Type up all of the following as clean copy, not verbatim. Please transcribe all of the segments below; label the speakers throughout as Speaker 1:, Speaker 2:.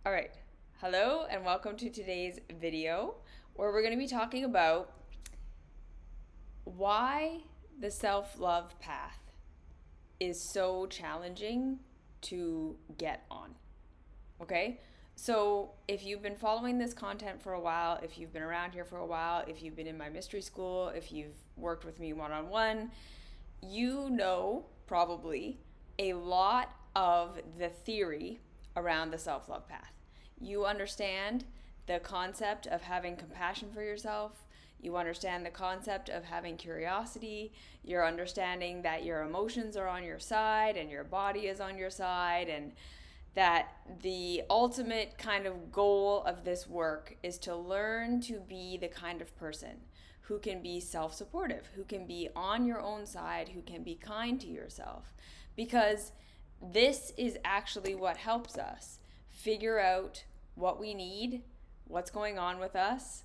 Speaker 1: All right. Hello and welcome to today's video where we're going to be talking about why the self-love path is so challenging to get on. Okay? So, if you've been following this content for a while, if you've been around here for a while, if you've been in my mystery school, if you've worked with me one-on-one, you know probably a lot of the theory around the self-love path. You understand the concept of having compassion for yourself. You understand the concept of having curiosity. You're understanding that your emotions are on your side and your body is on your side, and that the ultimate kind of goal of this work is to learn to be the kind of person who can be self-supportive, who can be on your own side, who can be kind to yourself. Because this is actually what helps us figure out what we need, what's going on with us,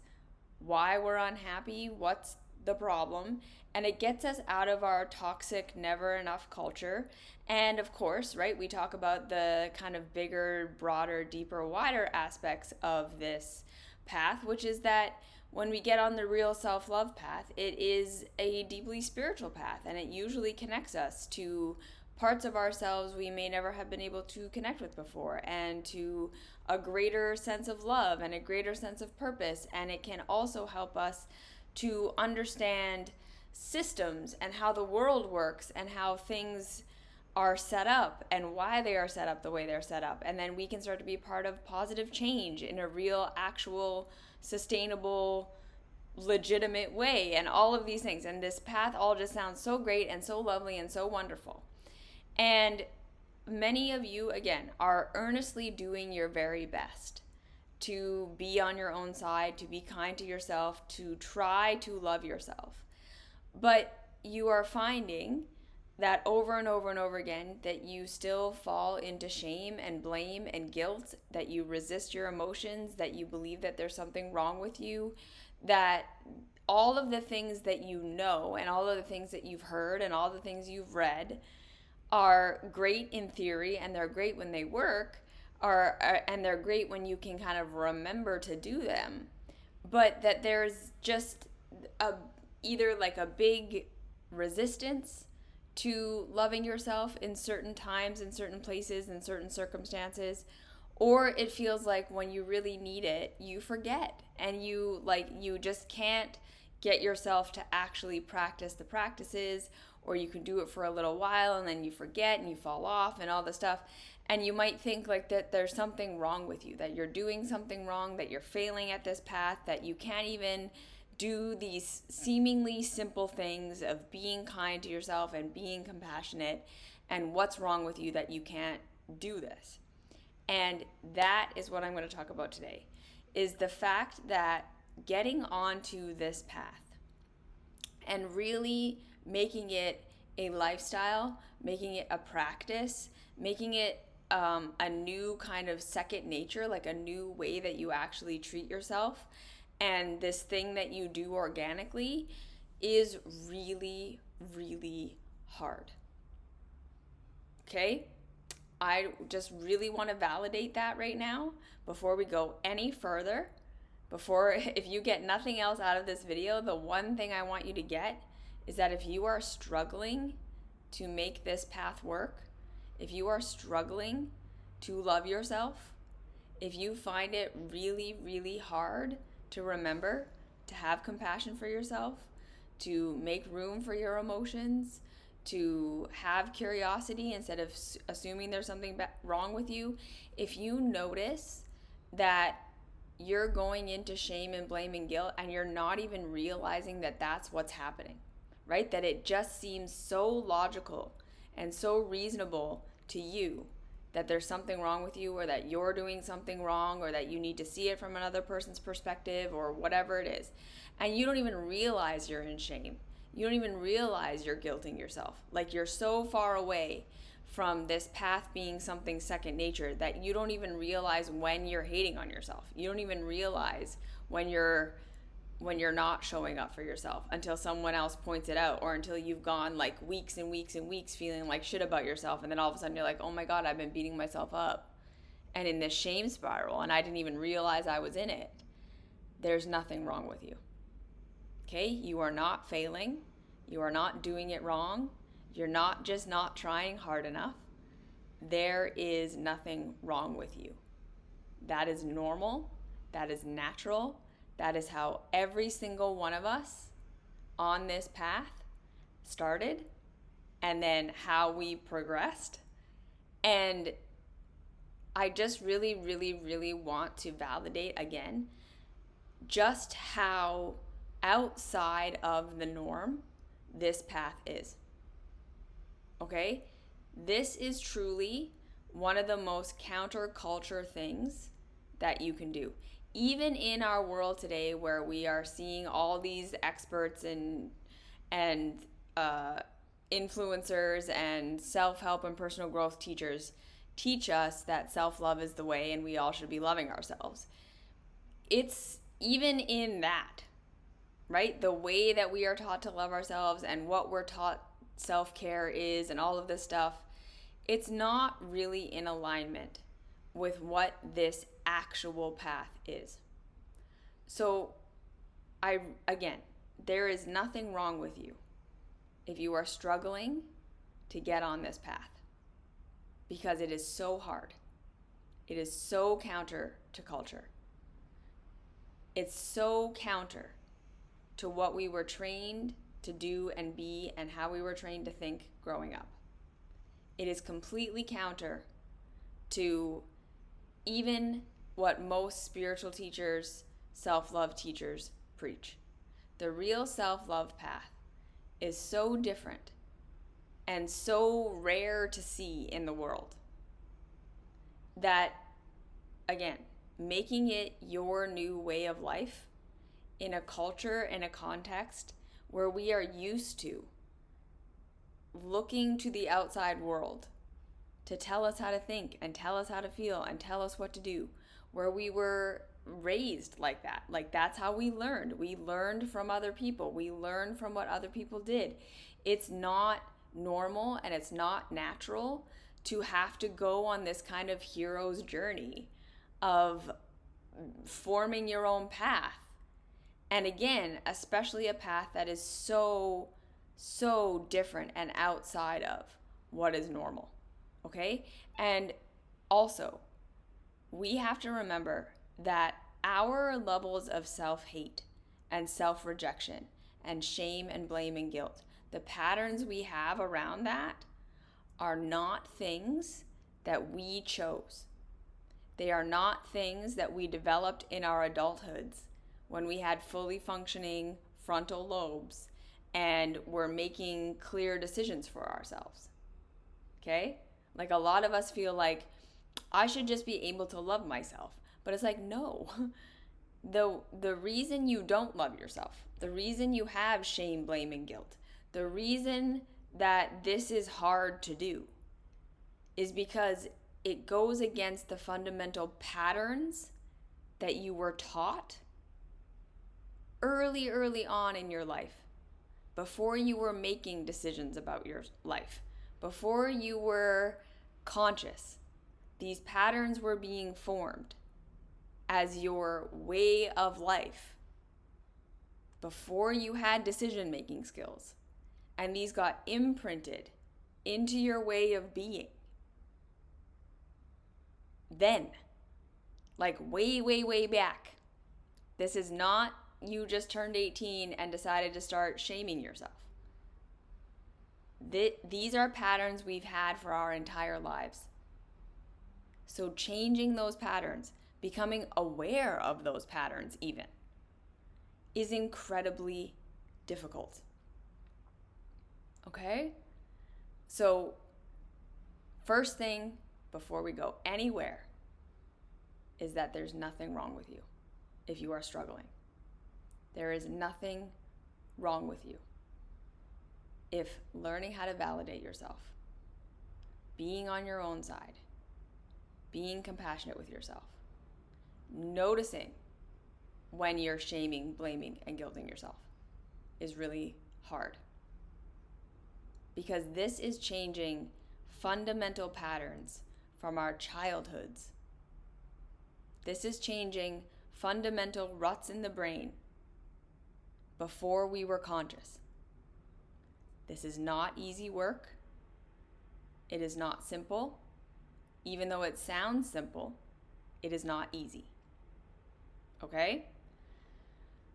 Speaker 1: why we're unhappy, what's the problem, and it gets us out of our toxic never enough culture. And of course, right, we talk about the kind of bigger, broader, deeper, wider aspects of this path, which is that when we get on the real self-love path, it is a deeply spiritual path, and it usually connects us to parts of ourselves we may never have been able to connect with before, and to a greater sense of love and a greater sense of purpose. And it can also help us to understand systems and how the world works and how things are set up and why they are set up the way they're set up. And then we can start to be part of positive change in a real, actual, sustainable, legitimate way, and all of these things. And this path all just sounds so great and so lovely and so wonderful. And many of you, again, are earnestly doing your very best to be on your own side, to be kind to yourself, to try to love yourself. But you are finding that over and over and over again, that you still fall into shame and blame and guilt, that you resist your emotions, that you believe that there's something wrong with you, that all of the things that you know and all of the things that you've heard and all the things you've read are great in theory, and they're great when they work, and they're great when you can kind of remember to do them, but that there's just either like a big resistance to loving yourself in certain times, in certain places, in certain circumstances, or it feels like when you really need it, you forget, and you just can't get yourself to actually practice the practices, or you can do it for a little while and then you forget and you fall off and all this stuff. And you might think like that there's something wrong with you, that you're doing something wrong, that you're failing at this path, that you can't even do these seemingly simple things of being kind to yourself and being compassionate, and what's wrong with you that you can't do this. And that is what I'm going to talk about today, is the fact that getting onto this path and really making it a lifestyle, making it a practice, making it a new kind of second nature, like a new way that you actually treat yourself, and this thing that you do organically, is really, really hard. Okay? I just really want to validate that right now before we go any further. If you get nothing else out of this video, the one thing I want you to get is that if you are struggling to make this path work, if you are struggling to love yourself, if you find it really, really hard to remember to have compassion for yourself, to make room for your emotions, to have curiosity instead of assuming there's something wrong with you, if you notice that you're going into shame and blame and guilt and you're not even realizing that that's what's happening, right? That it just seems so logical and so reasonable to you that there's something wrong with you, or that you're doing something wrong, or that you need to see it from another person's perspective, or whatever it is. And you don't even realize you're in shame. You don't even realize you're guilting yourself. Like, you're so far away from this path being something second nature that you don't even realize when you're hating on yourself. You don't even realize when you're not showing up for yourself until someone else points it out, or until you've gone like weeks and weeks and weeks feeling like shit about yourself, and then all of a sudden you're like, oh my god, I've been beating myself up. and in this shame spiral, and I didn't even realize I was in it, there's nothing wrong with you. Okay? You are not failing. You are not doing it wrong. You're not just not trying hard enough. There is nothing wrong with you. That is normal. That is natural. That is how every single one of us on this path started, and then how we progressed. And I just really, really, really want to validate again just how outside of the norm this path is. Okay? This is truly one of the most counterculture things that you can do. Even in our world today, where we are seeing all these experts and influencers and self-help and personal growth teachers teach us that self-love is the way and we all should be loving ourselves. It's even in that, right? The way that we are taught to love ourselves and what we're taught self-care is and all of this stuff, it's not really in alignment with what this actual path is. So again, there is nothing wrong with you if you are struggling to get on this path, because it is so hard. It is so counter to culture. It's so counter to what we were trained to do and be and how we were trained to think growing up. It is completely counter to even what most spiritual teachers, self-love teachers preach. The real self-love path is so different and so rare to see in the world that, again, making it your new way of life in a culture and a context where we are used to looking to the outside world to tell us how to think and tell us how to feel and tell us what to do, where we were raised like that. Like, that's how we learned. We learned from other people. We learned from what other people did. It's not normal and it's not natural to have to go on this kind of hero's journey of forming your own path. And again, especially a path that is so different and outside of what is normal. Okay? And also, we have to remember that our levels of self-hate and self-rejection and shame and blame and guilt, the patterns we have around that are not things that we chose. They are not things that we developed in our adulthoods when we had fully functioning frontal lobes and were making clear decisions for ourselves. Okay? Like, a lot of us feel like, I should just be able to love myself. But it's like, no. The reason you don't love yourself, the reason you have shame, blame, and guilt, the reason that this is hard to do is because it goes against the fundamental patterns that you were taught early on in your life, before you were making decisions about your life, before you were conscious. These patterns were being formed as your way of life before you had decision-making skills. And these got imprinted into your way of being. Then, like way back. This is not you just turned 18 and decided to start shaming yourself. These are patterns we've had for our entire lives. So changing those patterns, becoming aware of those patterns even, is incredibly difficult. Okay? So first thing before we go anywhere is that there's nothing wrong with you if you are struggling. There is nothing wrong with you if learning how to validate yourself, being on your own side, being compassionate with yourself, noticing when you're shaming, blaming, and guilting yourself is really hard. Because this is changing fundamental patterns from our childhoods This is changing fundamental ruts in the brain before we were conscious. This is not easy work. It is not simple. Even though it sounds simple, it is not easy. Okay?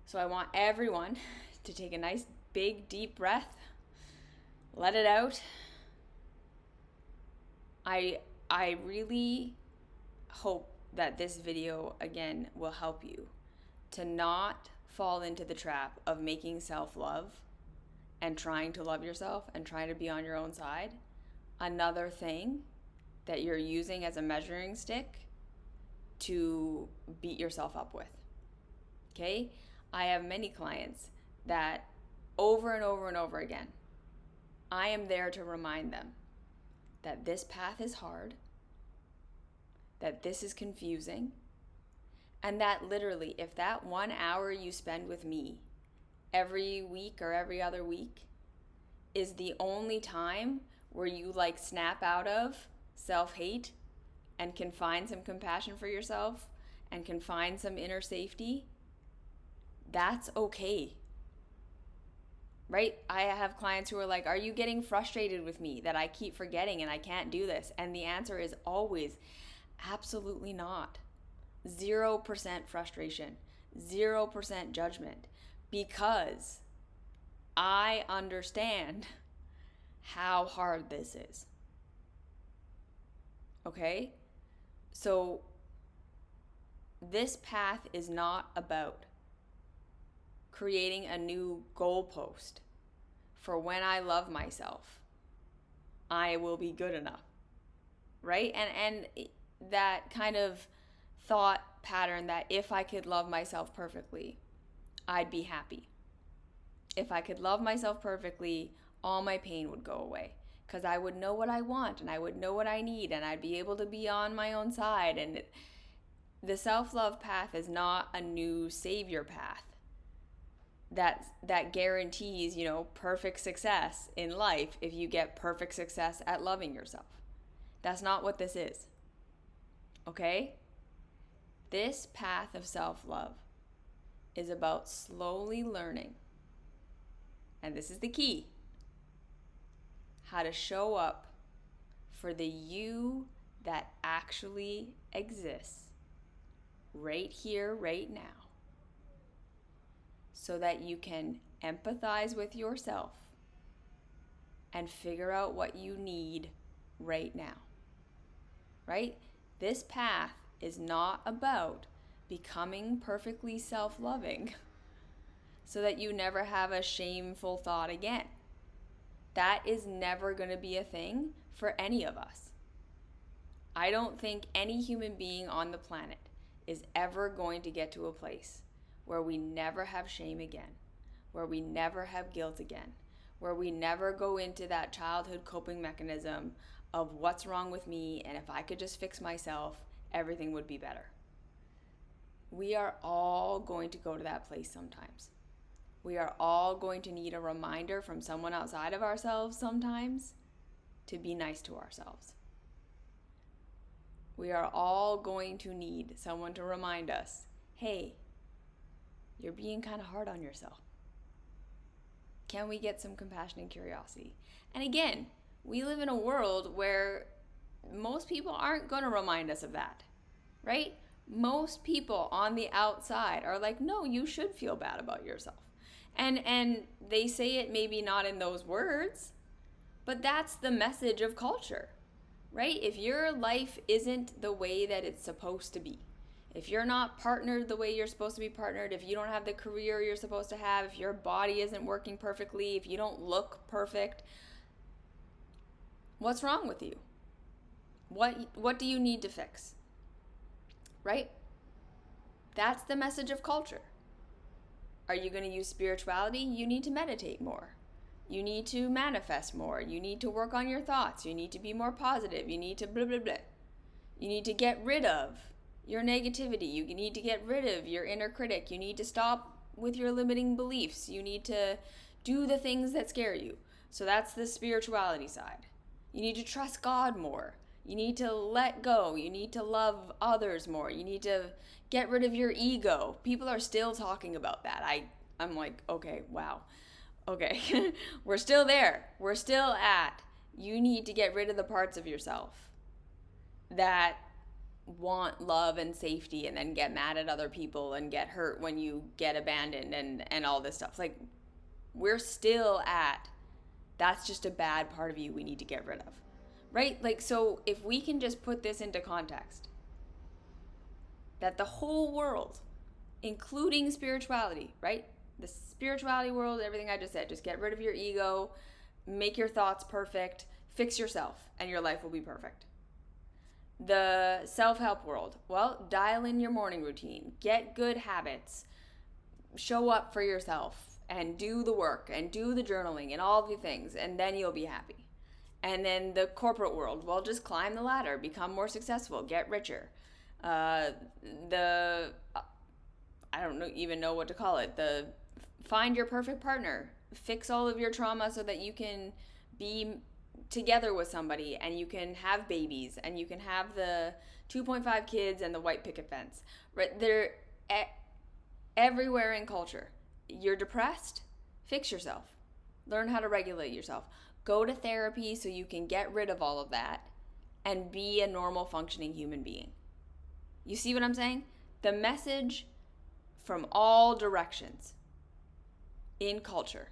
Speaker 1: So I want everyone to take a nice, big, deep breath. Let it out. I really hope that this video, again, will help you to not fall into the trap of making self-love and trying to love yourself and trying to be on your own side another thing that you're using as a measuring stick to beat yourself up with. Okay? I have many clients that over and over and over again, I am there to remind them that this path is hard, that this is confusing, and that literally, if that 1 hour you spend with me every week or every other week is the only time where you like snap out of self-hate and can find some compassion for yourself and can find some inner safety, that's okay. Right? I have clients who are like, are you getting frustrated with me that I keep forgetting and I can't do this? And the answer is always, absolutely not. 0% frustration, 0% judgment, because I understand how hard this is. Okay? So this path is not about creating a new goalpost for when I love myself, I will be good enough. Right? And that kind of thought pattern that if I could love myself perfectly, I'd be happy. If I could love myself perfectly, all my pain would go away because I would know what I want and I would know what I need and I'd be able to be on my own side. And the self-love path is not a new savior path that guarantees, perfect success in life if you get perfect success at loving yourself. That's not what this is. Okay? This path of self-love is about slowly learning, and this is the key, how to show up for the you that actually exists right here, right now, so that you can empathize with yourself and figure out what you need right now. Right? This path is not about becoming perfectly self-loving so that you never have a shameful thought again. That is never going to be a thing for any of us. I don't think any human being on the planet is ever going to get to a place where we never have shame again, where we never have guilt again, where we never go into that childhood coping mechanism of what's wrong with me, and if I could just fix myself, everything would be better. We are all going to go to that place sometimes. We are all going to need a reminder from someone outside of ourselves sometimes to be nice to ourselves. We are all going to need someone to remind us, hey, you're being kind of hard on yourself. Can we get some compassion and curiosity? And again, we live in a world where most people aren't going to remind us of that, right? Most people on the outside are like, no, you should feel bad about yourself. And they say it maybe not in those words, but that's the message of culture, right? If your life isn't the way that it's supposed to be, if you're not partnered the way you're supposed to be partnered, if you don't have the career you're supposed to have, if your body isn't working perfectly, if you don't look perfect, what's wrong with you? What do you need to fix? Right? That's the message of culture. Are you going to use spirituality? You need to meditate more. You need to manifest more. You need to work on your thoughts. You need to be more positive. You need to blah, blah, blah. You need to get rid of your negativity. You need to get rid of your inner critic. You need to stop with your limiting beliefs. You need to do the things that scare you. So that's the spirituality side. You need to trust God more. You need to let go. You need to love others more. You need to get rid of your ego. People are still talking about that. I'm like, okay, wow. Okay, we're still there. We're still at, you need to get rid of the parts of yourself that want love and safety and then get mad at other people and get hurt when you get abandoned and all this stuff. Like, we're still at, that's just a bad part of you we need to get rid of. Right? Like, so if we can just put this into context, that the whole world, including spirituality, right? The spirituality world, everything I just said, just get rid of your ego, make your thoughts perfect, fix yourself, and your life will be perfect. The self-help world, well, dial in your morning routine, get good habits, show up for yourself, and do the work, and do the journaling, and all the things, and then you'll be happy. And then the corporate world, well, just climb the ladder, become more successful, get richer. I don't even know what to call it. Find your perfect partner, fix all of your trauma so that you can be together with somebody and you can have babies and you can have the 2.5 kids and the white picket fence. Right? They're everywhere in culture. You're depressed? Fix yourself. Learn how to regulate yourself. Go to therapy so you can get rid of all of that and be a normal functioning human being. You see what I'm saying? The message from all directions in culture,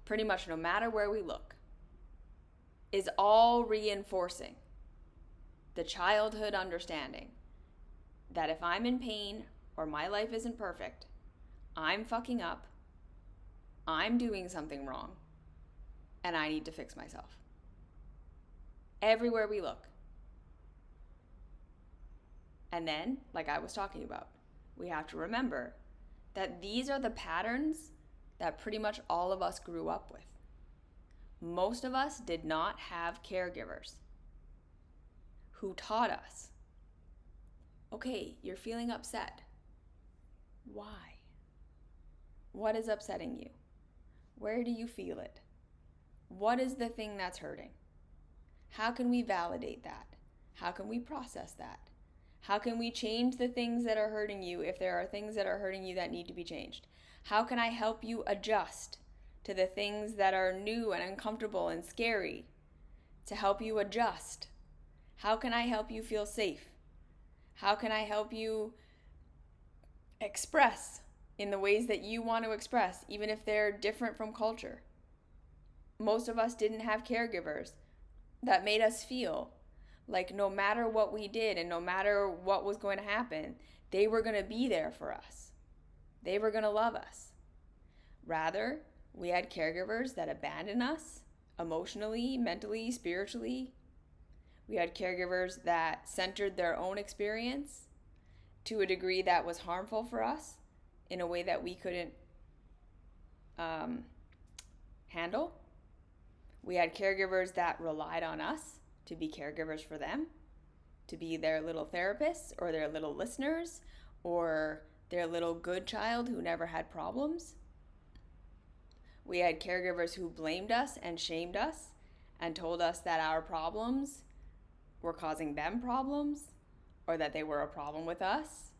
Speaker 1: pretty much no matter where we look, is all reinforcing the childhood understanding that if I'm in pain or my life isn't perfect, I'm fucking up, I'm doing something wrong, and I need to fix myself. Everywhere we look. And then, like I was talking about, we have to remember that these are the patterns that pretty much all of us grew up with. Most of us did not have caregivers who taught us, okay, you're feeling upset. Why? What is upsetting you? Where do you feel it? What is the thing that's hurting? How can we validate that? How can we process that? How can we change the things that are hurting you if there are things that are hurting you that need to be changed? How can I help you adjust to the things that are new and uncomfortable and scary to help you adjust? How can I help you feel safe? How can I help you express in the ways that you want to express, even if they're different from culture? Most of us didn't have caregivers that made us feel like no matter what we did and no matter what was going to happen, they were going to be there for us. They were going to love us. Rather, we had caregivers that abandoned us emotionally, mentally, spiritually. We had caregivers that centered their own experience to a degree that was harmful for us in a way that we couldn't handle. We had caregivers that relied on us to be caregivers for them, to be their little therapists or their little listeners or their little good child who never had problems. We had caregivers who blamed us and shamed us and told us that our problems were causing them problems or that they were a problem with us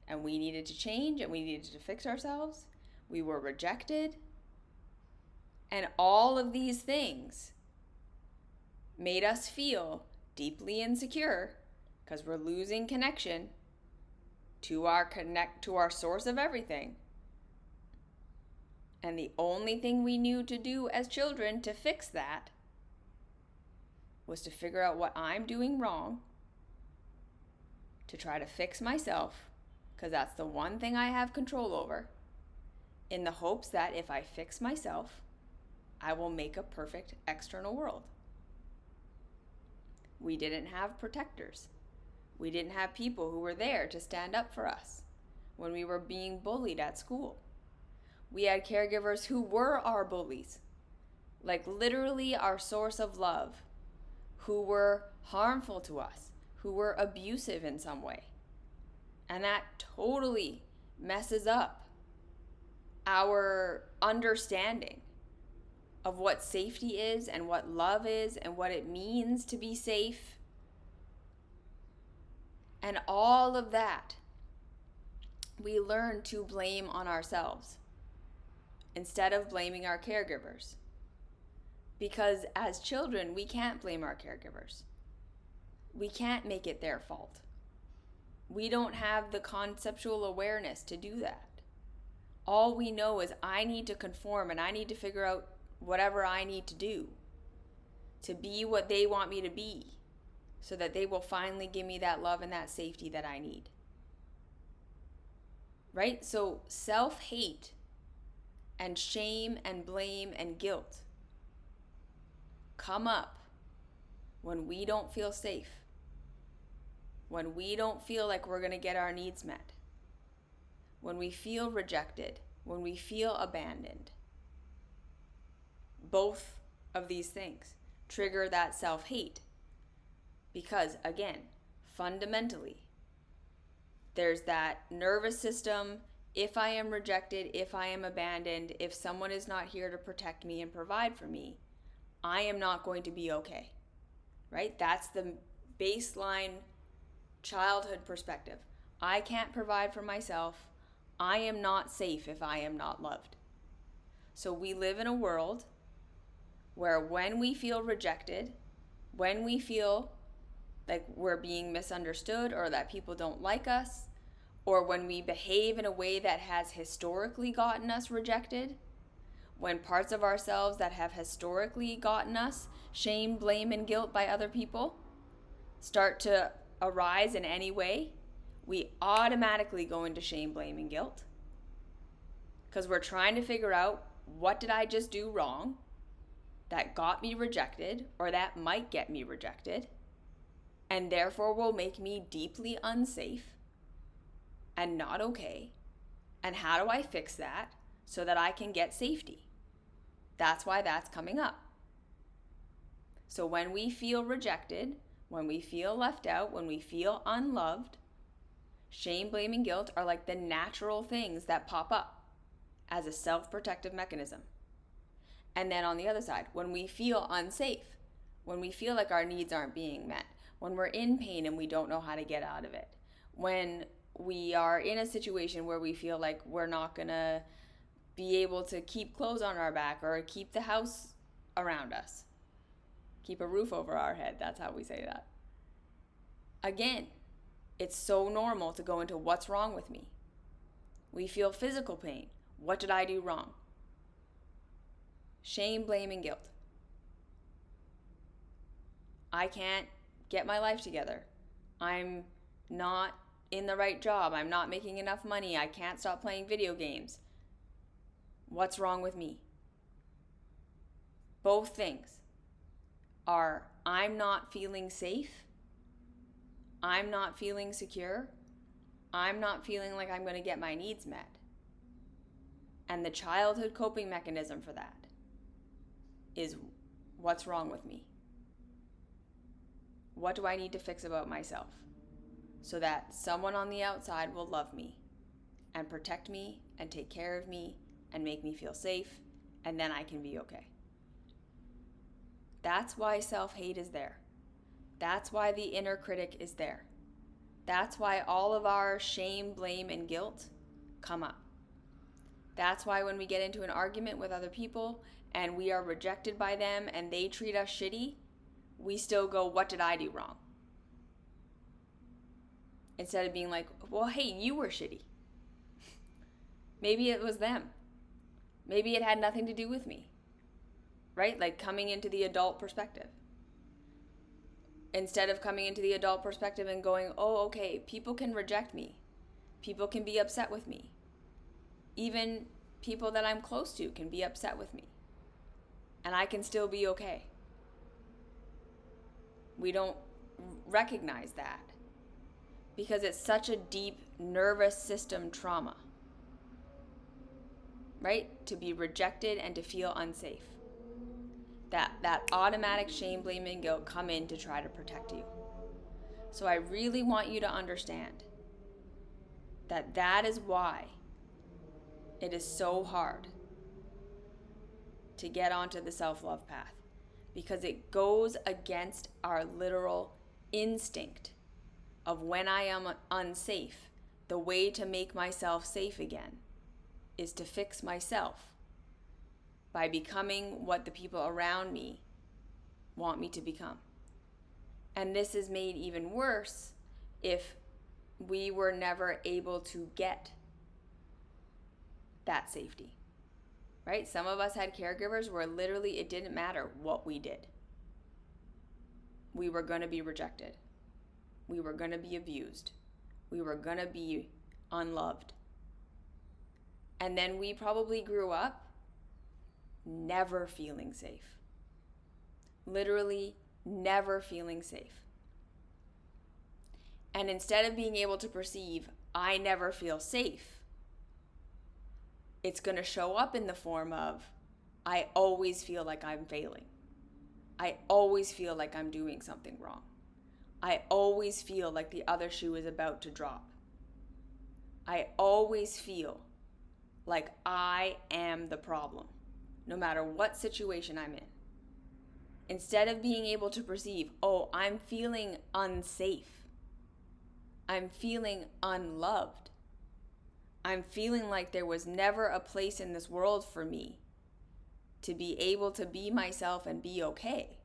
Speaker 1: and we needed to change and we needed to fix ourselves. We were rejected. And all of these things made us feel deeply insecure because we're losing connection to our source of everything. And the only thing we knew to do as children to fix that was to figure out what I'm doing wrong, to try to fix myself, because that's the one thing I have control over, in the hopes that if I fix myself, I will make a perfect external world. We didn't have protectors. We didn't have people who were there to stand up for us when we were being bullied at school. We had caregivers who were our bullies, like literally our source of love, who were harmful to us, who were abusive in some way. And that totally messes up our understanding of what safety is and what love is and what it means to be safe And all of that, we learn to blame on ourselves instead of blaming our caregivers. Because as children, we can't blame our caregivers. We can't make it their fault. We don't have the conceptual awareness to do that. All we know is I need to conform and I need to figure out whatever I need to do to be what they want me to be, so that they will finally give me that love and that safety that I need. Right? So self-hate and shame and blame and guilt come up when we don't feel safe, when we don't feel like we're going to get our needs met, when we feel rejected, when we feel abandoned. Both of these things trigger that self-hate. Because, again, fundamentally, there's that nervous system. If I am rejected, if I am abandoned, if someone is not here to protect me and provide for me, I am not going to be okay. Right? That's the baseline childhood perspective. I can't provide for myself. I am not safe if I am not loved. So we live in a world where when we feel rejected, when we feel like we're being misunderstood or that people don't like us, or when we behave in a way that has historically gotten us rejected, when parts of ourselves that have historically gotten us shame, blame, and guilt by other people start to arise in any way, we automatically go into shame, blame, and guilt. Because we're trying to figure out, what did I just do wrong that got me rejected or that might get me rejected, and therefore will make me deeply unsafe and not okay? And how do I fix that so that I can get safety? That's why that's coming up. So when we feel rejected, when we feel left out, when we feel unloved, shame, blame, and guilt are like the natural things that pop up as a self-protective mechanism. And then on the other side, when we feel unsafe, when we feel like our needs aren't being met, when we're in pain and we don't know how to get out of it, when we are in a situation where we feel like we're not going to be able to keep clothes on our back or keep the house around us, keep a roof over our head, that's how we say that. Again, it's so normal to go into what's wrong with me. We feel physical pain. What did I do wrong? Shame, blame, and guilt. I can't get my life together. I'm not in the right job. I'm not making enough money. I can't stop playing video games. What's wrong with me? Both things are, I'm not feeling safe. I'm not feeling secure. I'm not feeling like I'm going to get my needs met. And the childhood coping mechanism for that is, what's wrong with me? What do I need to fix about myself so that someone on the outside will love me and protect me and take care of me and make me feel safe, and then I can be okay? That's why self-hate is there. That's why the inner critic is there. That's why all of our shame, blame, and guilt come up. That's why when we get into an argument with other people and we are rejected by them and they treat us shitty, we still go, what did I do wrong? Instead of being like, well, hey, you were shitty. Maybe it was them. Maybe it had nothing to do with me. Right? Like coming into the adult perspective. Instead of coming into the adult perspective and going, oh, okay, people can reject me. People can be upset with me. Even people that I'm close to can be upset with me. And I can still be okay. We don't recognize that because it's such a deep nervous system trauma, right? To be rejected and to feel unsafe. That automatic shame, blame, and guilt come in to try to protect you. So I really want you to understand that is why it is so hard to get onto the self-love path, because it goes against our literal instinct of when I am unsafe, the way to make myself safe again is to fix myself by becoming what the people around me want me to become. And this is made even worse if we were never able to get that safety, right? Some of us had caregivers where literally it didn't matter what we did. We were going to be rejected. We were going to be abused. We were going to be unloved. And then we probably grew up never feeling safe. Literally never feeling safe. And instead of being able to perceive, I never feel safe, it's going to show up in the form of, I always feel like I'm failing. I always feel like I'm doing something wrong. I always feel like the other shoe is about to drop. I always feel like I am the problem, no matter what situation I'm in. Instead of being able to perceive, oh, I'm feeling unsafe. I'm feeling unloved. I'm feeling like there was never a place in this world for me to be able to be myself and be okay.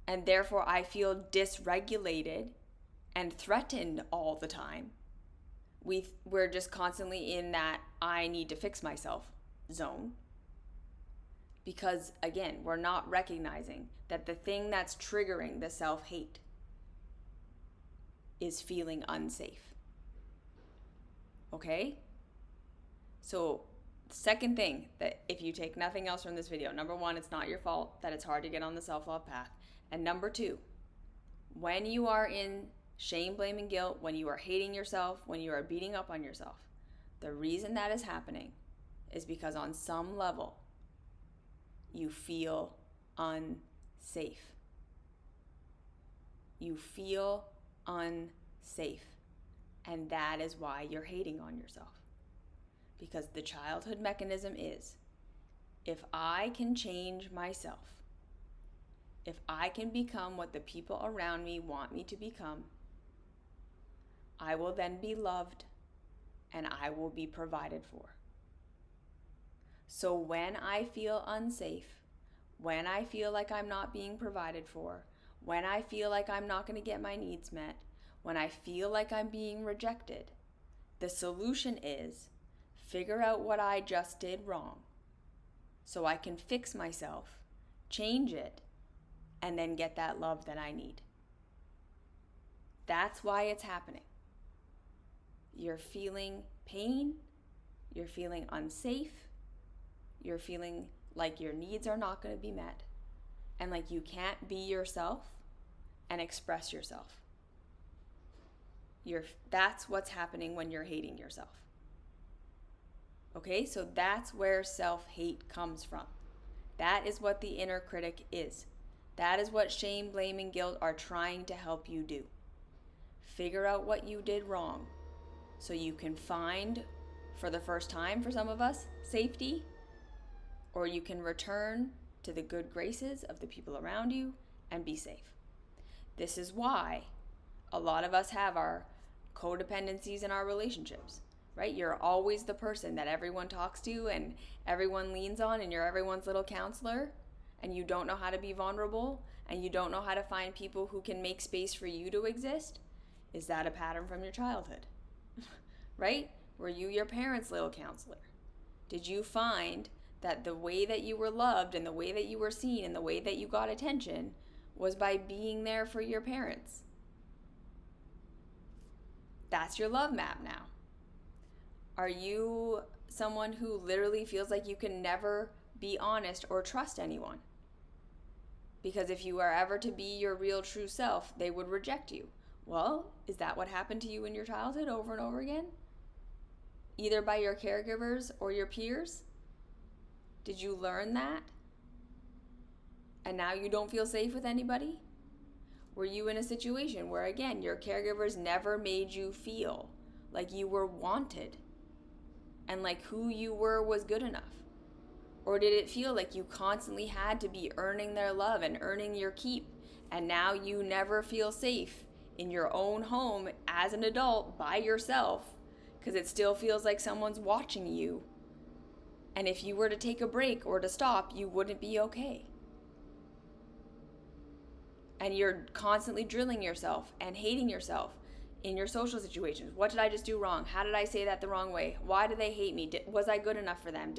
Speaker 1: And therefore I feel dysregulated and threatened all the time. We're just constantly in that I need to fix myself zone. Because again, we're not recognizing that the thing that's triggering the self-hate is feeling unsafe. Okay? So, second thing, that if you take nothing else from this video, number one, it's not your fault that it's hard to get on the self-love path. And number two, when you are in shame, blame, and guilt, when you are hating yourself, when you are beating up on yourself, the reason that is happening is because on some level, you feel unsafe. You feel unsafe. And that is why you're hating on yourself. Because the childhood mechanism is, if I can change myself, if I can become what the people around me want me to become, I will then be loved and I will be provided for. So when I feel unsafe, when I feel like I'm not being provided for, when I feel like I'm not going to get my needs met, when I feel like I'm being rejected, the solution is figure out what I just did wrong so I can fix myself, change it, and then get that love that I need. That's why it's happening. You're feeling pain, you're feeling unsafe, you're feeling like your needs are not going to be met, and like you can't be yourself and express yourself. That's what's happening when you're hating yourself. Okay, so that's where self-hate comes from. That is what the inner critic is. That is what shame, blame, and guilt are trying to help you do. Figure out what you did wrong so you can find, for the first time for some of us, safety, or you can return to the good graces of the people around you and be safe. This is why a lot of us have our codependencies in our relationships, right? You're always the person that everyone talks to and everyone leans on, and you're everyone's little counselor, and you don't know how to be vulnerable, and you don't know how to find people who can make space for you to exist. Is that a pattern from your childhood? Right? Were you your parents' little counselor? Did you find that the way that you were loved and the way that you were seen and the way that you got attention was by being there for your parents? That's your love map now. Are you someone who literally feels like you can never be honest or trust anyone? Because if you are ever to be your real true self, they would reject you. Well, is that what happened to you in your childhood over and over again? Either by your caregivers or your peers? Did you learn that? And now you don't feel safe with anybody? Were you in a situation where, again, your caregivers never made you feel like you were wanted and like who you were was good enough? Or did it feel like you constantly had to be earning their love and earning your keep And now you never feel safe in your own home as an adult by yourself because it still feels like someone's watching you. And if you were to take a break or to stop, you wouldn't be okay. And you're constantly drilling yourself and hating yourself in your social situations. What did I just do wrong? How did I say that the wrong way? Why do they hate me? Was I good enough for them?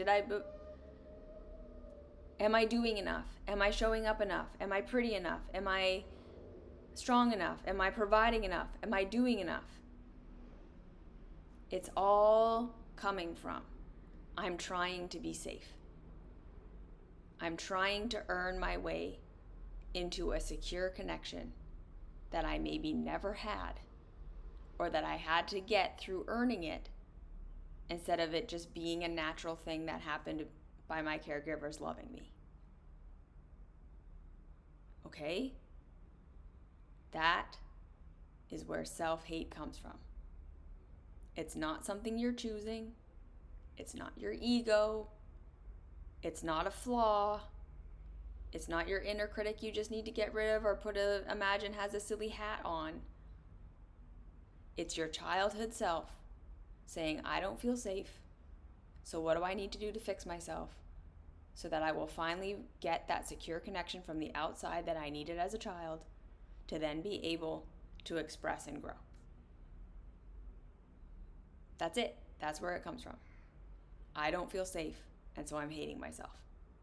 Speaker 1: Am I doing enough? Am I showing up enough? Am I pretty enough? Am I strong enough? Am I providing enough? Am I doing enough? It's all coming from, I'm trying to be safe. I'm trying to earn my way into a secure connection that I maybe never had, or that I had to get through earning it, instead of it just being a natural thing that happened by my caregivers loving me. Okay? That is where self-hate comes from. It's not something you're choosing. It's not your ego. It's not a flaw. It's not your inner critic you just need to get rid of or imagine has a silly hat on. It's your childhood self saying, I don't feel safe. So what do I need to do to fix myself so that I will finally get that secure connection from the outside that I needed as a child to then be able to express and grow. That's it. That's where it comes from. I don't feel safe, and so I'm hating myself.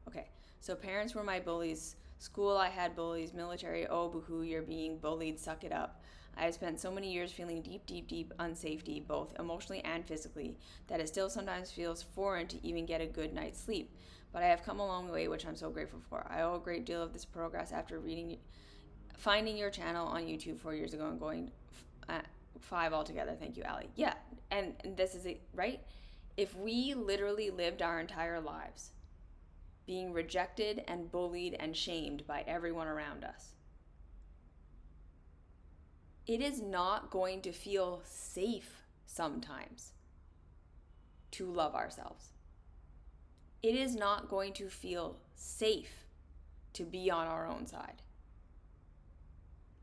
Speaker 1: Okay, so parents were my bullies. School, I had bullies. Military, oh, boo-hoo, you're being bullied, suck it up. I have spent so many years feeling deep unsafety, both emotionally and physically, that it still sometimes feels foreign to even get a good night's sleep. But I have come a long way, which I'm so grateful for. I owe a great deal of this progress after finding your channel on YouTube 4 years ago and going 5 altogether. Thank you, Allie. Yeah, and this is it, right? If we literally lived our entire lives being rejected and bullied and shamed by everyone around us, it is not going to feel safe sometimes to love ourselves. It is not going to feel safe to be on our own side.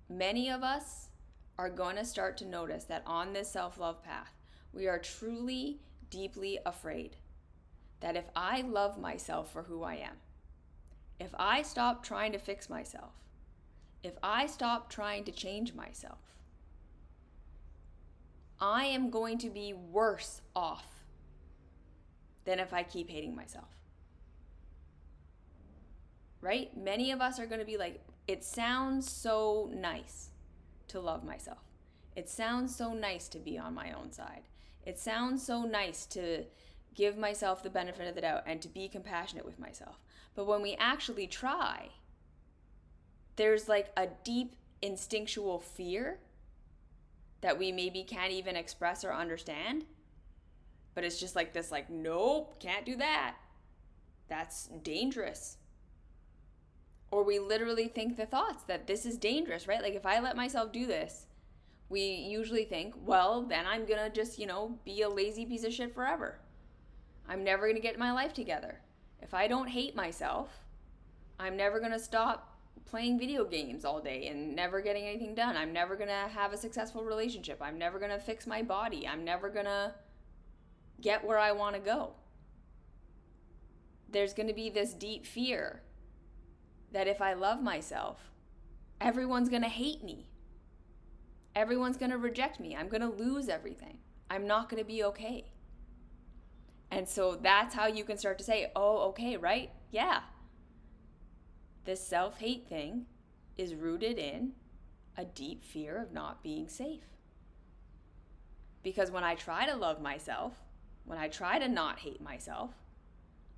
Speaker 1: Many of us are going to start to notice that on this self-love path, we are truly, deeply afraid that if I love myself for who I am, if I stop trying to fix myself, if I stop trying to change myself, I am going to be worse off than if I keep hating myself. Right? Many of us are going to be like, it sounds so nice to love myself. It sounds so nice to be on my own side. It sounds so nice to give myself the benefit of the doubt and to be compassionate with myself. But when we actually try, there's like a deep instinctual fear that we maybe can't even express or understand. But it's just like this, like, nope, can't do that. That's dangerous. Or we literally think the thoughts that this is dangerous, right? Like if I let myself do this, we usually think, well, then I'm going to just, be a lazy piece of shit forever. I'm never going to get my life together. If I don't hate myself, I'm never going to stop playing video games all day and never getting anything done. I'm never going to have a successful relationship. I'm never going to fix my body. I'm never going to get where I want to go. There's going to be this deep fear that if I love myself, everyone's going to hate me. Everyone's going to reject me. I'm going to lose everything. I'm not going to be okay. And so that's how you can start to say, oh, okay, right? Yeah. This self-hate thing is rooted in a deep fear of not being safe. Because when I try to love myself, when I try to not hate myself,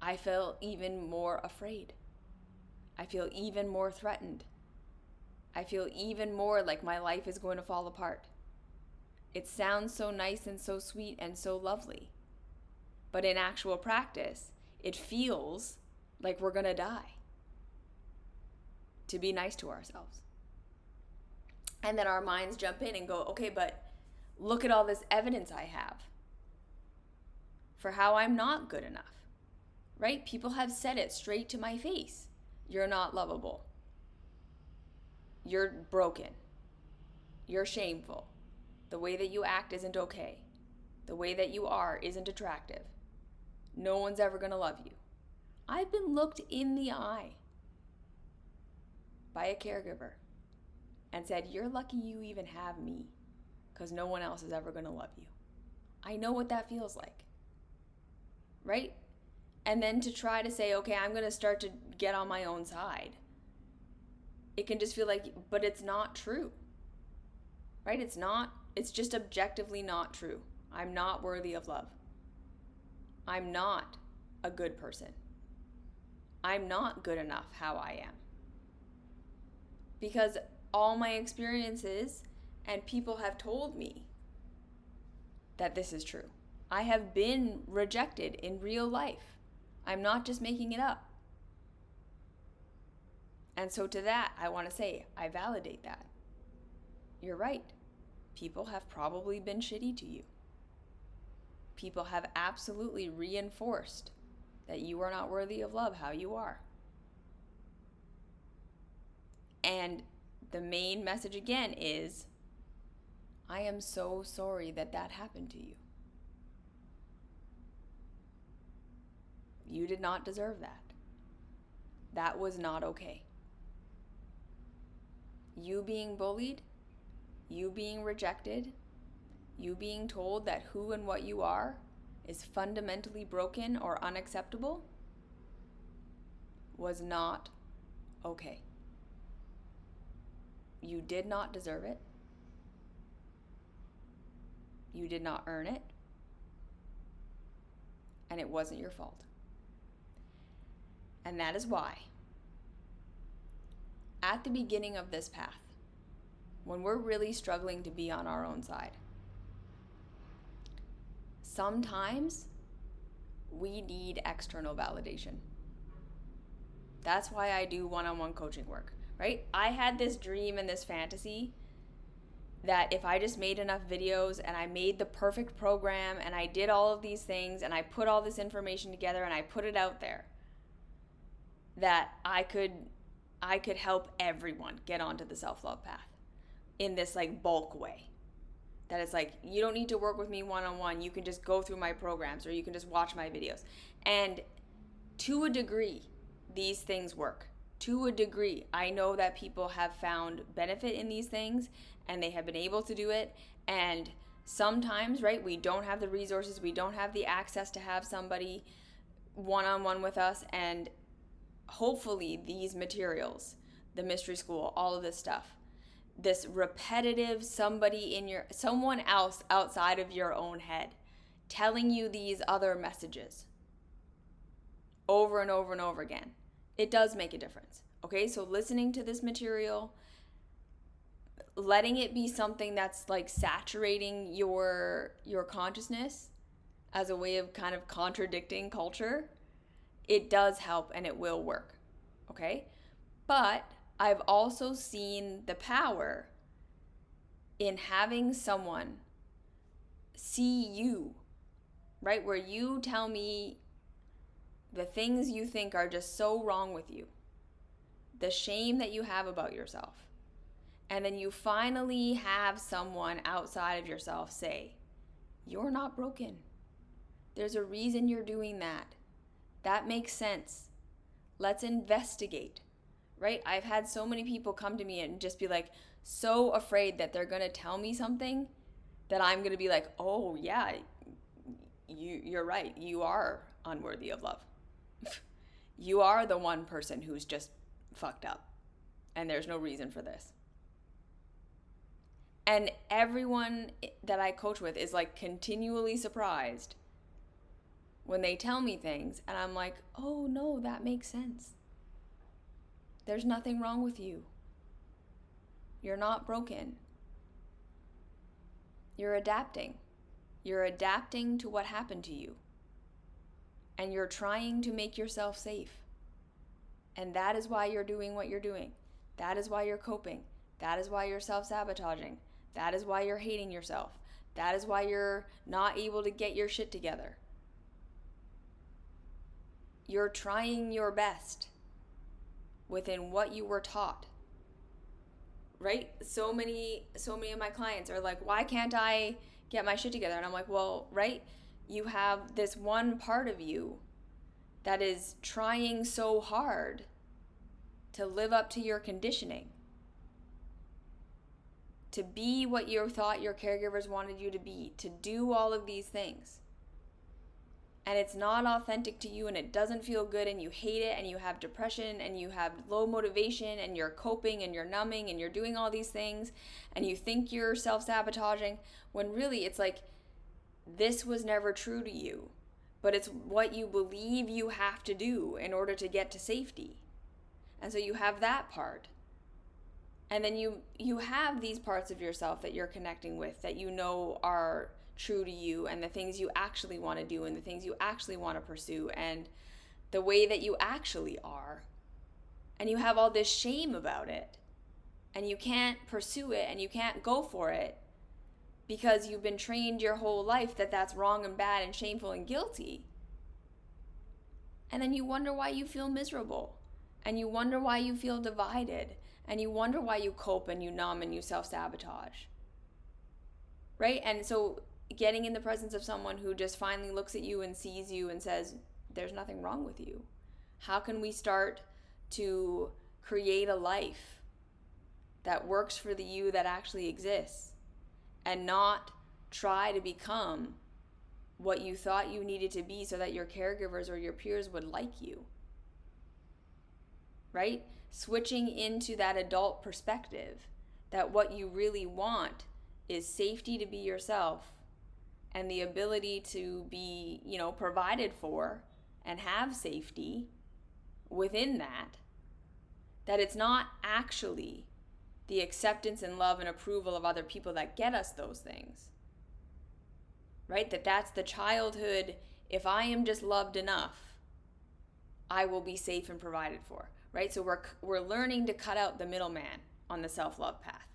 Speaker 1: I feel even more afraid. I feel even more threatened. I feel even more like my life is going to fall apart. It sounds so nice and so sweet and so lovely. But in actual practice, it feels like we're going to die. To be nice to ourselves. And then our minds jump in and go, okay, but look at all this evidence I have for how I'm not good enough. Right? People have said it straight to my face. You're not lovable. You're broken. You're shameful. The way that you act isn't okay. The way that you are isn't attractive. No one's ever going to love you. I've been looked in the eye by a caregiver and said, you're lucky you even have me, because no one else is ever going to love you. I know what that feels like, right? And then to try to say, okay, I'm going to start to get on my own side. It can just feel like, but it's not true, right? It's just objectively not true. I'm not worthy of love. I'm not a good person. I'm not good enough how I am. Because all my experiences and people have told me that this is true. I have been rejected in real life. I'm not just making it up. And so to that, I want to say, I validate that. You're right. People have probably been shitty to you. People have absolutely reinforced that you are not worthy of love how you are. And the main message again is, I am so sorry that that happened to you. You did not deserve that. That was not okay. You being bullied, you being rejected, you being told that who and what you are is fundamentally broken or unacceptable was not okay. You did not deserve it. You did not earn it. And it wasn't your fault. And that is why, at the beginning of this path, when we're really struggling to be on our own side, sometimes we need external validation. That's why I do one-on-one coaching work, right? I had this dream and this fantasy that if I just made enough videos and I made the perfect program and I did all of these things and I put all this information together and I put it out there, that I could help everyone get onto the self-love path in this like bulk way. That it's like, you don't need to work with me one-on-one. You can just go through my programs or you can just watch my videos. And to a degree, these things work. To a degree, I know that people have found benefit in these things and they have been able to do it. And sometimes, right, we don't have the resources, we don't have the access to have somebody one-on-one with us. And hopefully these materials, the mystery school, all of this stuff, this repetitive someone else outside of your own head telling you these other messages over and over and over again, it does make a difference. Okay, so listening to this material, letting it be something that's like saturating your consciousness as a way of kind of contradicting culture, it does help and it will work. Okay, but I've also seen the power in having someone see you, right? Where you tell me the things you think are just so wrong with you, the shame that you have about yourself. And then you finally have someone outside of yourself say, you're not broken. There's a reason you're doing that. That makes sense. Let's investigate. Right? I've had so many people come to me and just be like so afraid that they're going to tell me something that I'm going to be like, oh yeah, you're right. You are unworthy of love. You are the one person who's just fucked up and there's no reason for this. And everyone that I coach with is like continually surprised when they tell me things and I'm like, oh no, that makes sense. There's nothing wrong with you. You're not broken. You're adapting. You're adapting to what happened to you. And you're trying to make yourself safe. And that is why you're doing what you're doing. That is why you're coping. That is why you're self-sabotaging. That is why you're hating yourself. That is why you're not able to get your shit together. You're trying your best within what you were taught. right? So many of my clients are like, why can't I get my shit together? And I'm like, well, right, you have this one part of you that is trying so hard to live up to your conditioning, to be what you thought your caregivers wanted you to be, to do all of these things. And it's not authentic to you, and it doesn't feel good, and you hate it, and you have depression, and you have low motivation, and you're coping, and you're numbing, and you're doing all these things, and you think you're self-sabotaging, when really it's like, this was never true to you, but it's what you believe you have to do in order to get to safety. And so you have that part. And then you have these parts of yourself that you're connecting with, that you know are true to you, and the things you actually want to do, and the things you actually want to pursue, and the way that you actually are. And you have all this shame about it, and you can't pursue it, and you can't go for it because you've been trained your whole life that that's wrong and bad and shameful and guilty. And then you wonder why you feel miserable, and you wonder why you feel divided, and you wonder why you cope and you numb and you self-sabotage. Right? And so getting in the presence of someone who just finally looks at you and sees you and says, there's nothing wrong with you. How can we start to create a life that works for the you that actually exists, and not try to become what you thought you needed to be so that your caregivers or your peers would like you? Right? Switching into that adult perspective, that what you really want is safety to be yourself, and the ability to be, provided for and have safety within that, that it's not actually the acceptance and love and approval of other people that get us those things, right? That's the childhood, if I am just loved enough, I will be safe and provided for, right? So we're learning to cut out the middleman on the self-love path,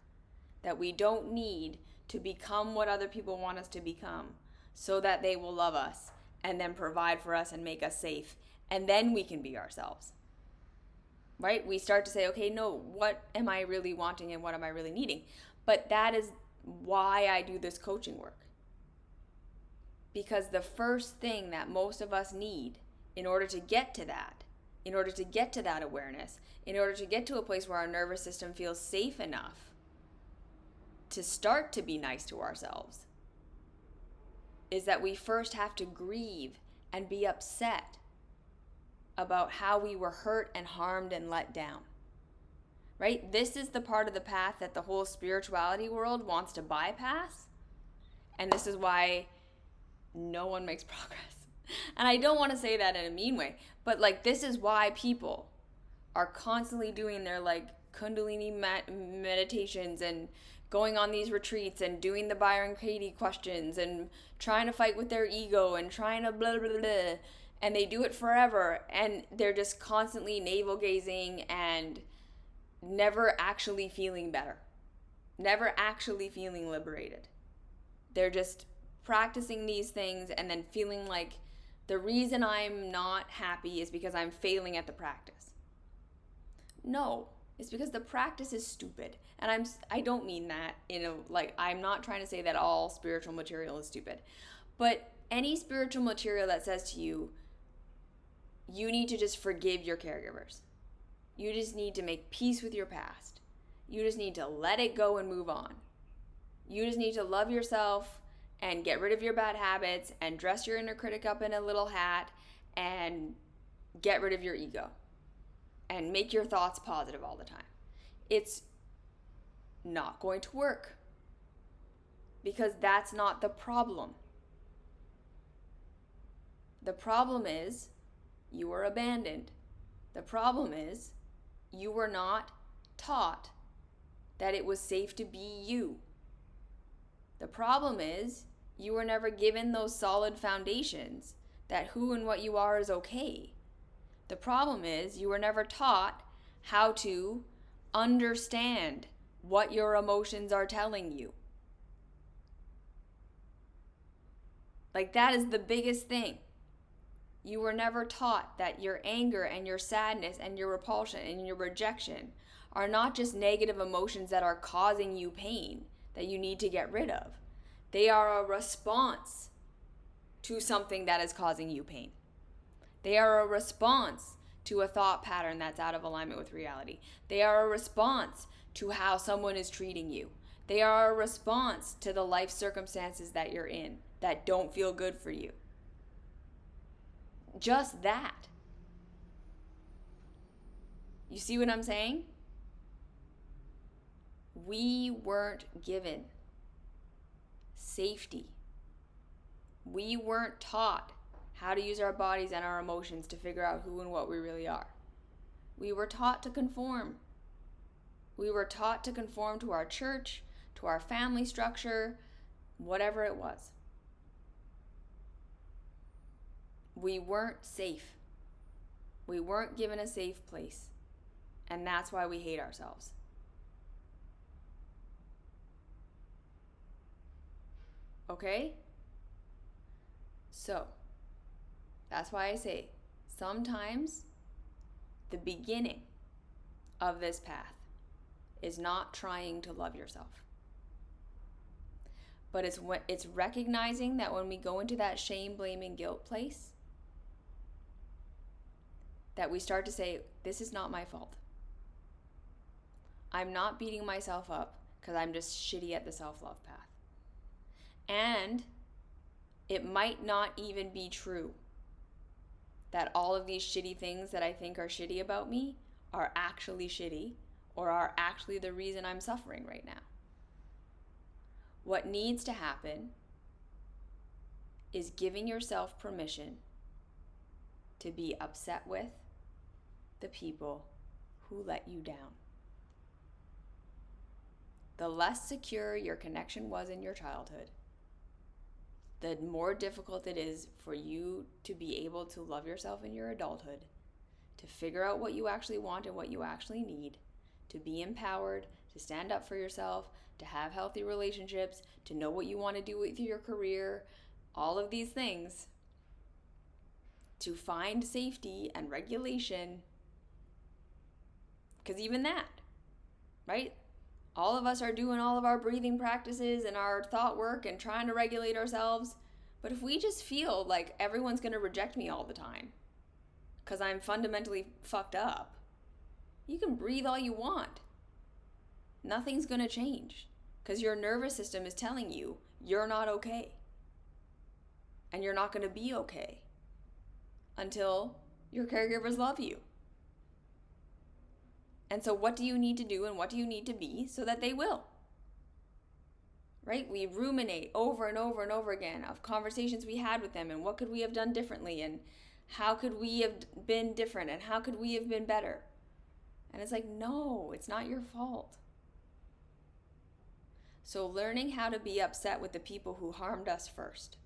Speaker 1: that we don't need to become what other people want us to become so that they will love us and then provide for us and make us safe, and then we can be ourselves, right? We start to say, okay, no, what am I really wanting and what am I really needing? But that is why I do this coaching work, because the first thing that most of us need in order to get to that, in order to get to that awareness, in order to get to a place where our nervous system feels safe enough to start to be nice to ourselves, is that we first have to grieve and be upset about how we were hurt and harmed and let down, right? This is the part of the path that the whole spirituality world wants to bypass, and this is why no one makes progress. And I don't want to say that in a mean way, but this is why people are constantly doing their Kundalini meditations and going on these retreats and doing the Byron Katie questions and trying to fight with their ego and trying to blah, blah, blah. And they do it forever, and they're just constantly navel gazing and never actually feeling better, never actually feeling liberated. They're just practicing these things and then feeling like the reason I'm not happy is because I'm failing at the practice. No, it's because the practice is stupid. And I don't mean that, I'm not trying to say that all spiritual material is stupid. But any spiritual material that says to you, you need to just forgive your caregivers. You just need to make peace with your past. You just need to let it go and move on. You just need to love yourself and get rid of your bad habits and dress your inner critic up in a little hat and get rid of your ego and make your thoughts positive all the time. It's not going to work, because that's not the problem. The problem is you were abandoned. The problem is you were not taught that it was safe to be you. The problem is you were never given those solid foundations that who and what you are is okay. The problem is you were never taught how to understand what your emotions are telling you. That is the biggest thing. You were never taught that your anger and your sadness and your repulsion and your rejection are not just negative emotions that are causing you pain that you need to get rid of. They are a response to something that is causing you pain. They are a response to a thought pattern that's out of alignment with reality. They are a response to how someone is treating you. They are a response to the life circumstances that you're in that don't feel good for you. Just that. You see what I'm saying? We weren't given safety. We weren't taught how to use our bodies and our emotions to figure out who and what we really are. We were taught to conform. We were taught to conform to our church, to our family structure, whatever it was. We weren't safe. We weren't given a safe place. And that's why we hate ourselves. Okay? So, that's why I say sometimes the beginning of this path is not trying to love yourself. But it's recognizing that when we go into that shame, blame, and guilt place, that we start to say, this is not my fault. I'm not beating myself up because I'm just shitty at the self-love path. And it might not even be true that all of these shitty things that I think are shitty about me are actually shitty or are actually the reason I'm suffering right now. What needs to happen is giving yourself permission to be upset with the people who let you down. The less secure your connection was in your childhood, the more difficult it is for you to be able to love yourself in your adulthood, to figure out what you actually want and what you actually need, to be empowered, to stand up for yourself, to have healthy relationships, to know what you want to do with your career, all of these things, to find safety and regulation. Because even that, right? All of us are doing all of our breathing practices and our thought work and trying to regulate ourselves. But if we just feel like everyone's going to reject me all the time because I'm fundamentally fucked up, you can breathe all you want. Nothing's going to change because your nervous system is telling you you're not okay. And you're not going to be okay until your caregivers love you. And so what do you need to do and what do you need to be so that they will? Right? We ruminate over and over and over again of conversations we had with them and what could we have done differently and how could we have been different and how could we have been better? And it's like, no, it's not your fault. So learning how to be upset with the people who harmed us first.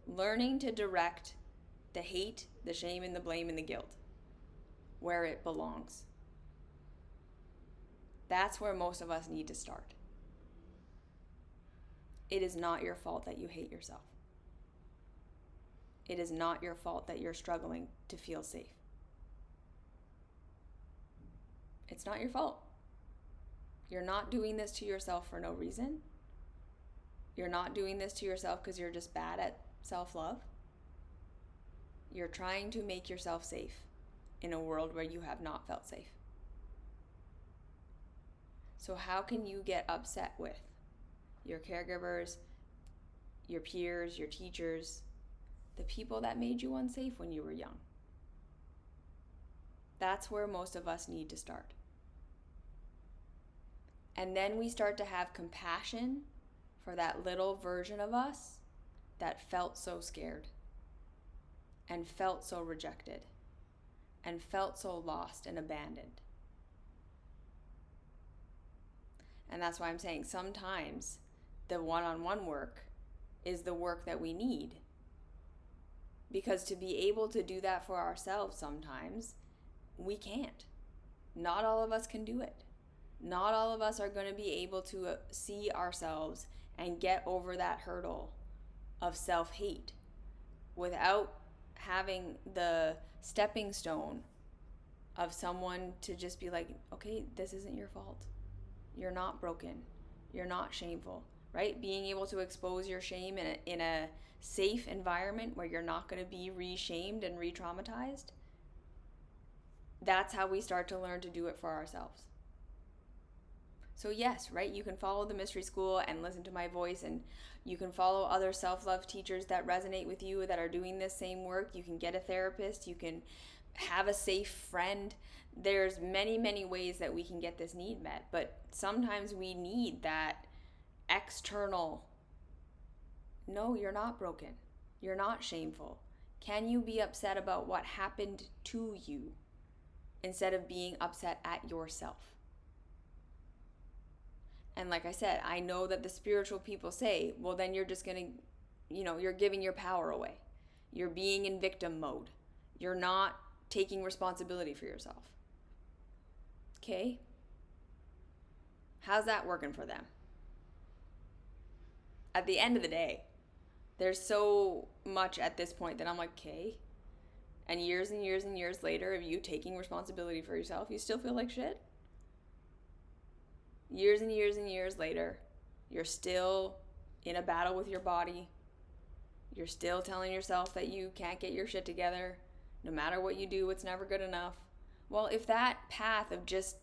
Speaker 1: Learning to direct the hate, the shame, and the blame and the guilt where it belongs. That's where most of us need to start. It is not your fault that you hate yourself. It is not your fault that you're struggling to feel safe. It's not your fault. You're not doing this to yourself for no reason. You're not doing this to yourself because you're just bad at self-love. You're trying to make yourself safe in a world where you have not felt safe. So how can you get upset with your caregivers, your peers, your teachers, the people that made you unsafe when you were young? That's where most of us need to start. And then we start to have compassion for that little version of us that felt so scared and felt so rejected and felt so lost and abandoned. And that's why I'm saying sometimes the one-on-one work is the work that we need. Because to be able to do that for ourselves sometimes, we can't. Not all of us can do it. Not all of us are going to be able to see ourselves and get over that hurdle of self-hate without having the stepping stone of someone to just be like, okay, this isn't your fault. You're not broken. You're not shameful, right? Being able to expose your shame in a safe environment where you're not going to be re-shamed and re-traumatized. That's how we start to learn to do it for ourselves. So yes, right, you can follow the mystery school and listen to my voice, and you can follow other self-love teachers that resonate with you that are doing this same work. You can get a therapist, you can have a safe friend. There's many, many ways that we can get this need met, but sometimes we need that external, no, you're not broken. You're not shameful. Can you be upset about what happened to you instead of being upset at yourself? And like I said, I know that the spiritual people say, well, then you're just going to, you're giving your power away. You're being in victim mode. You're not taking responsibility for yourself. Okay? How's that working for them? At the end of the day, there's so much at this point that I'm like, okay. And years and years and years later of you taking responsibility for yourself, you still feel like shit? Years and years and years later, you're still in a battle with your body. You're still telling yourself that you can't get your shit together. No matter what you do, it's never good enough. Well, if that path of just,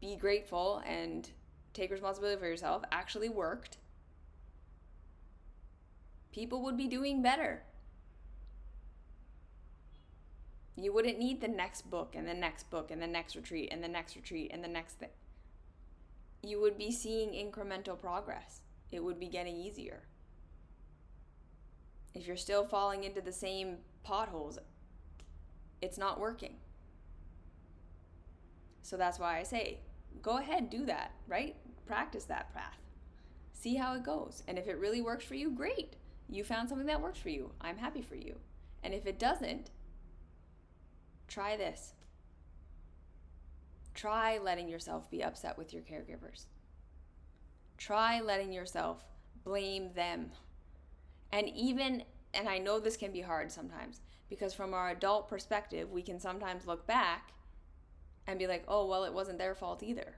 Speaker 1: be grateful and take responsibility for yourself actually worked, people would be doing better. You wouldn't need the next book and the next book and the next retreat and the next retreat and the next thing. You would be seeing incremental progress. It would be getting easier. If you're still falling into the same potholes, it's not working. So that's why I say, go ahead, do that, right? Practice that path. See how it goes. And if it really works for you, great. You found something that works for you. I'm happy for you. And if it doesn't, try this. Try letting yourself be upset with your caregivers. Try letting yourself blame them. And I know this can be hard sometimes, because from our adult perspective, we can sometimes look back and be like, oh, well, it wasn't their fault either,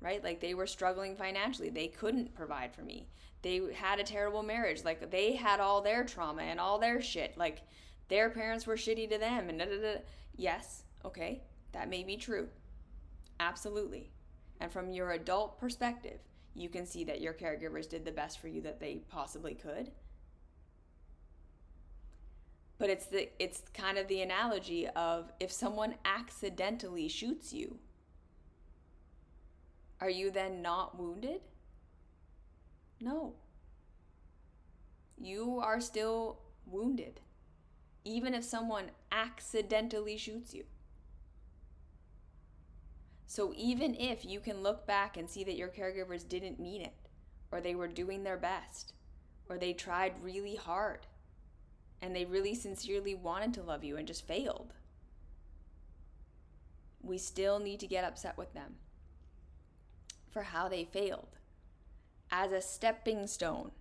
Speaker 1: right? Like, they were struggling financially. They couldn't provide for me. They had a terrible marriage. Like, they had all their trauma and all their shit. Like, their parents were shitty to them and da-da-da. Yes, okay, that may be true. Absolutely. And from your adult perspective, you can see that your caregivers did the best for you that they possibly could. But it's kind of the analogy of, if someone accidentally shoots you, are you then not wounded? No. You are still wounded, even if someone accidentally shoots you. So even if you can look back and see that your caregivers didn't mean it, or they were doing their best, or they tried really hard, and they really sincerely wanted to love you and just failed, we still need to get upset with them for how they failed, as a stepping stone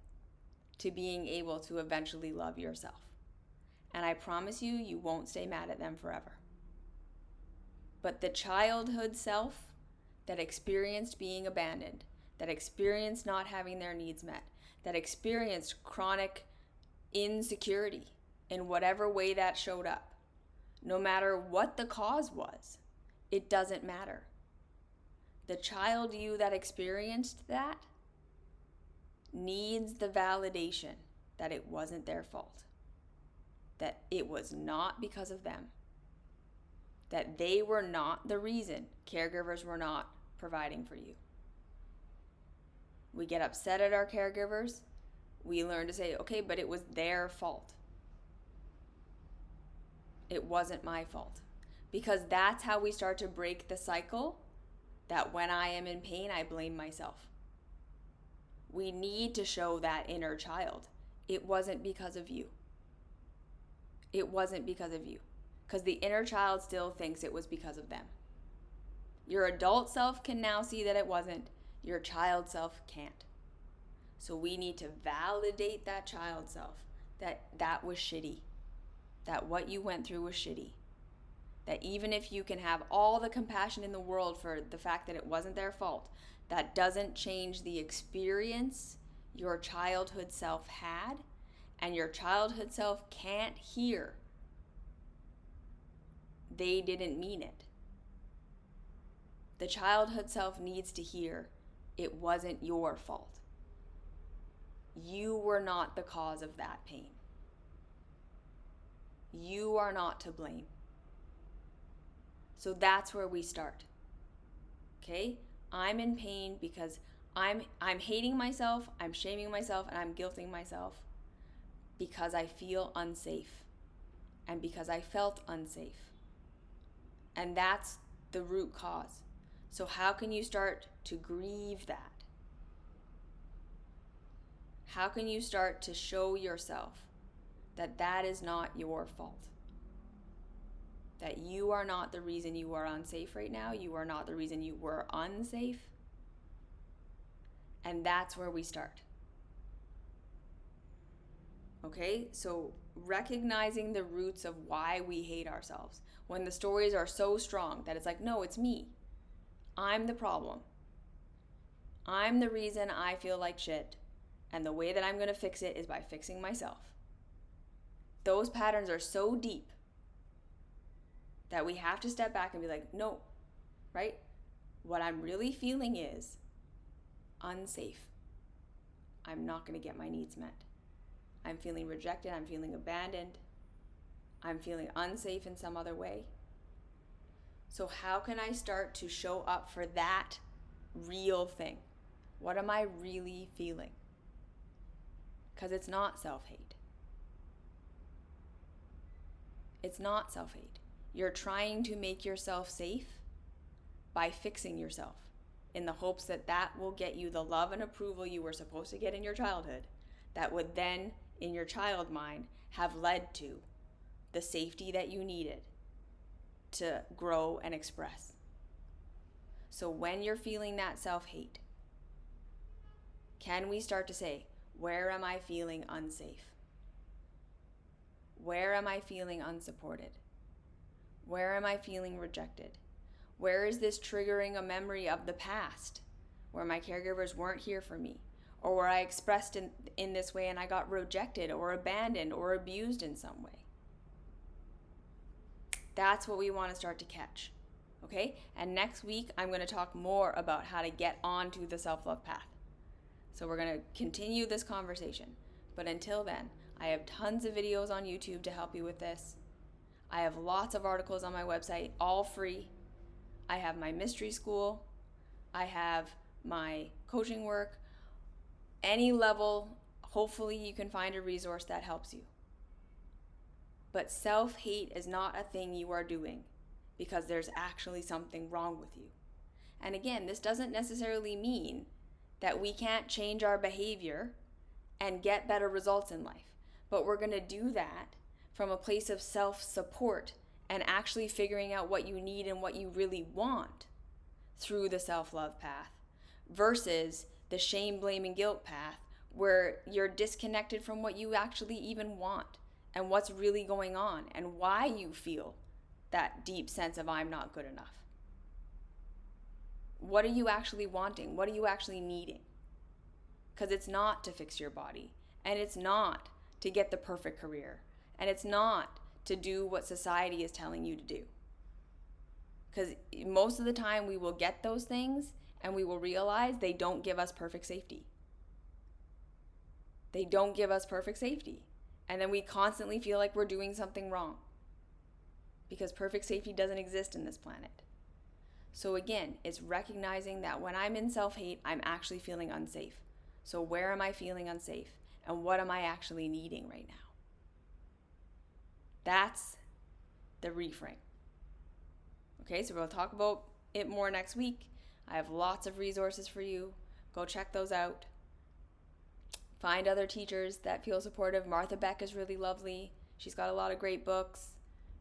Speaker 1: to being able to eventually love yourself. And I promise you, you won't stay mad at them forever. But the childhood self that experienced being abandoned, that experienced not having their needs met, that experienced chronic insecurity in whatever way that showed up, no matter what the cause was, it doesn't matter. The child you that experienced that needs the validation that it wasn't their fault, that it was not because of them, that they were not the reason caregivers were not providing for you. We get upset at our caregivers. We learn to say, okay, but it was their fault. It wasn't my fault. Because that's how we start to break the cycle that when I am in pain, I blame myself. We need to show that inner child. It wasn't because of you. It wasn't because of you. Because the inner child still thinks it was because of them. Your adult self can now see that it wasn't. Your child self can't. So we need to validate that child self, that was shitty, that what you went through was shitty. That even if you can have all the compassion in the world for the fact that it wasn't their fault, that doesn't change the experience your childhood self had, and your childhood self can't hear. They didn't mean it. The childhood self needs to hear it wasn't your fault. You were not the cause of that pain. You are not to blame. So that's where we start. Okay? I'm in pain because I'm hating myself, I'm shaming myself, and I'm guilting myself because I feel unsafe and because I felt unsafe. And that's the root cause. So how can you start to grieve that? How can you start to show yourself that that is not your fault? That you are not the reason you are unsafe right now. You are not the reason you were unsafe. And that's where we start. Okay? So recognizing the roots of why we hate ourselves. When the stories are so strong that it's like, no, it's me. I'm the problem. I'm the reason I feel like shit. And the way that I'm going to fix it is by fixing myself. Those patterns are so deep that we have to step back and be like, no, right? What I'm really feeling is unsafe. I'm not going to get my needs met. I'm feeling rejected. I'm feeling abandoned. I'm feeling unsafe in some other way. So how can I start to show up for that real thing? What am I really feeling? Because it's not self-hate. It's not self-hate. You're trying to make yourself safe by fixing yourself in the hopes that that will get you the love and approval you were supposed to get in your childhood, that would then, in your child mind, have led to the safety that you needed to grow and express. So when you're feeling that self-hate, can we start to say, where am I feeling unsafe? Where am I feeling unsupported? Where am I feeling rejected? Where is this triggering a memory of the past where my caregivers weren't here for me, or where I expressed in this way and I got rejected or abandoned or abused in some way? That's what we want to start to catch, okay? And next week, I'm going to talk more about how to get onto the self-love path. So we're going to continue this conversation. But until then, I have tons of videos on YouTube to help you with this. I have lots of articles on my website, all free. I have my mystery school. I have my coaching work. Any level, hopefully you can find a resource that helps you. But self-hate is not a thing you are doing because there's actually something wrong with you. And again, this doesn't necessarily mean that we can't change our behavior and get better results in life. But we're going to do that from a place of self-support and actually figuring out what you need and what you really want through the self-love path versus the shame, blame, and guilt path where you're disconnected from what you actually even want and what's really going on and why you feel that deep sense of I'm not good enough. What are you actually wanting? What are you actually needing? Because it's not to fix your body, and it's not to get the perfect career, and it's not to do what society is telling you to do. Because most of the time we will get those things and we will realize they don't give us perfect safety. They don't give us perfect safety. And then we constantly feel like we're doing something wrong because perfect safety doesn't exist in this planet. So again, it's recognizing that when I'm in self-hate, I'm actually feeling unsafe. So where am I feeling unsafe? And what am I actually needing right now? That's the reframe. Okay, so we'll talk about it more next week. I have lots of resources for you. Go check those out. Find other teachers that feel supportive. Martha Beck is really lovely. She's got a lot of great books.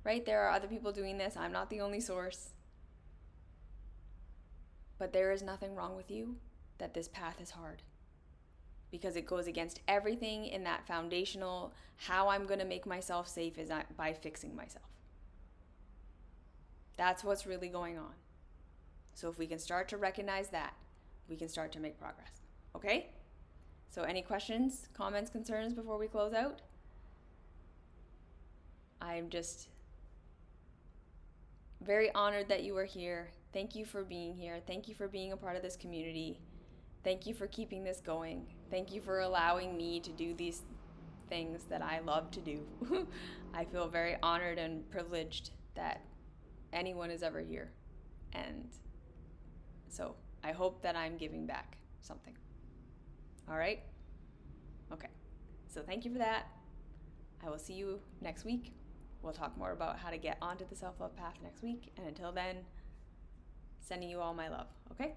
Speaker 1: Right? There are other people doing this. I'm not the only source. But there is nothing wrong with you that this path is hard. Because it goes against everything in that foundational, how I'm going to make myself safe is by fixing myself. That's what's really going on. So if we can start to recognize that, we can start to make progress. Okay? So any questions, comments, concerns before we close out? I'm just very honored that you are here. Thank you for being here. Thank you for being a part of this community. Thank you for keeping this going. Thank you for allowing me to do these things that I love to do. I feel very honored and privileged that anyone is ever here. And so I hope that I'm giving back something. All right? Okay. So thank you for that. I will see you next week. We'll talk more about how to get onto the self-love path next week. And until then, sending you all my love. Okay?